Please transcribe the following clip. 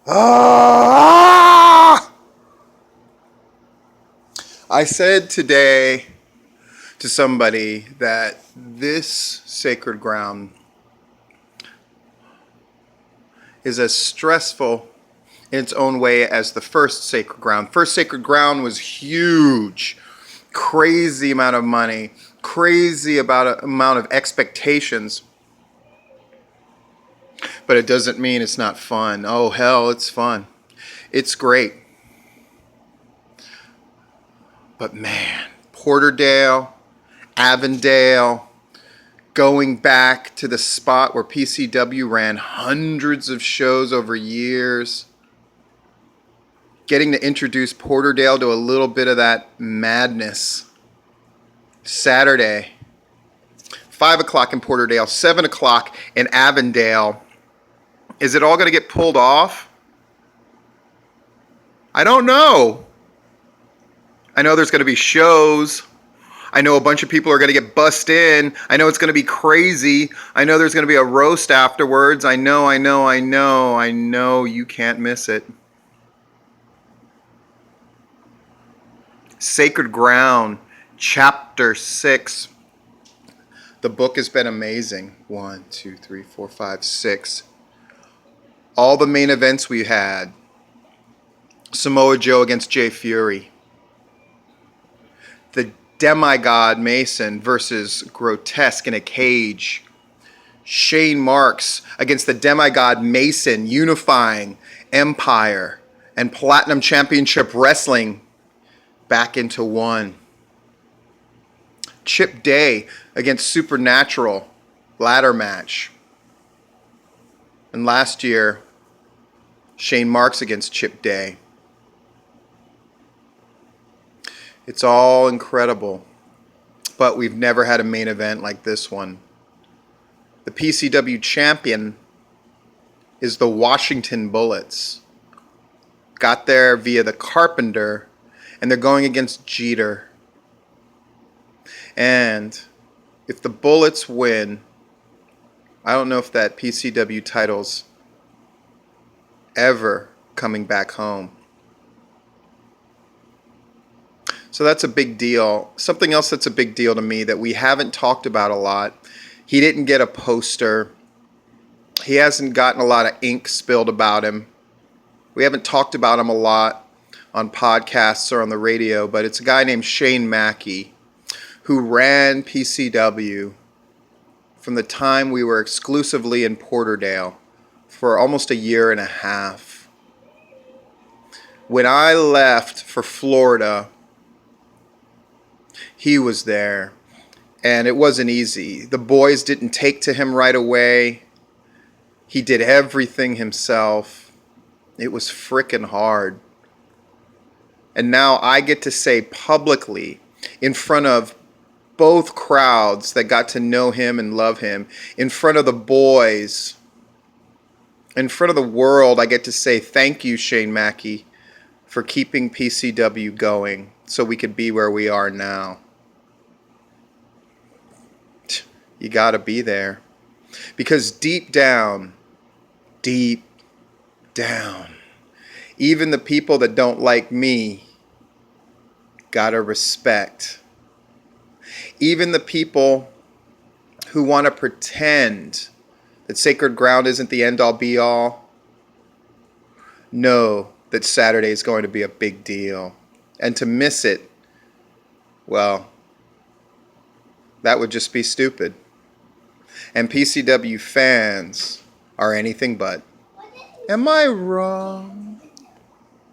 Ah! I said today to somebody that this sacred ground is as stressful in its own way as the first sacred ground. First sacred ground was huge, crazy amount of money, crazy amount of expectations, but it doesn't mean it's not fun. Oh hell, it's fun. It's great. But man, Porterdale, Avondale, going back to the spot where PCW ran hundreds of shows over years, getting to introduce Porterdale to a little bit of that madness. Saturday, 5 o'clock in Porterdale, 7 o'clock in Avondale. Is it all going to get pulled off? I don't know. I know there's going to be shows. I know a bunch of people are going to get bussed in. I know it's going to be crazy. I know there's going to be a roast afterwards. I know you can't miss it. Sacred Ground, Chapter 6. The book has been amazing. 1, 2, 3, 4, 5, 6. All the main events we had. Samoa Joe against Jay Fury. The Demigod Mason versus Grotesque in a cage. Shane Marks against the Demigod Mason, unifying Empire and Platinum Championship Wrestling back into one. Chip Day against Supernatural ladder match. And last year, Shane Marks against Chip Day. It's all incredible, but we've never had a main event like this one. The PCW champion is the Washington Bullets. Got there via the Carpenter, and they're going against Jeter. And if the Bullets win, I don't know if that PCW title's ever coming back home. So that's a big deal. Something else that's a big deal to me that we haven't talked about a lot. He didn't get a poster. He hasn't gotten a lot of ink spilled about him. We haven't talked about him a lot on podcasts or on the radio, but it's a guy named Shane Mackey who ran PCW from the time we were exclusively in Porterdale for almost a year and a half. When I left for Florida, he was there, and it wasn't easy. The boys didn't take to him right away. He did everything himself. It was frickin' hard. And now I get to say publicly, in front of both crowds that got to know him and love him, in front of the boys, in front of the world, I get to say thank you, Shane Mackey, for keeping PCW going so we could be where we are now. You gotta be there. Because deep down, even the people that don't like me gotta respect. Even the people who want to pretend that Sacred Ground isn't the end-all be-all know that Saturday is going to be a big deal. And to miss it, well, that would just be stupid. And PCW fans are anything but. Am I wrong?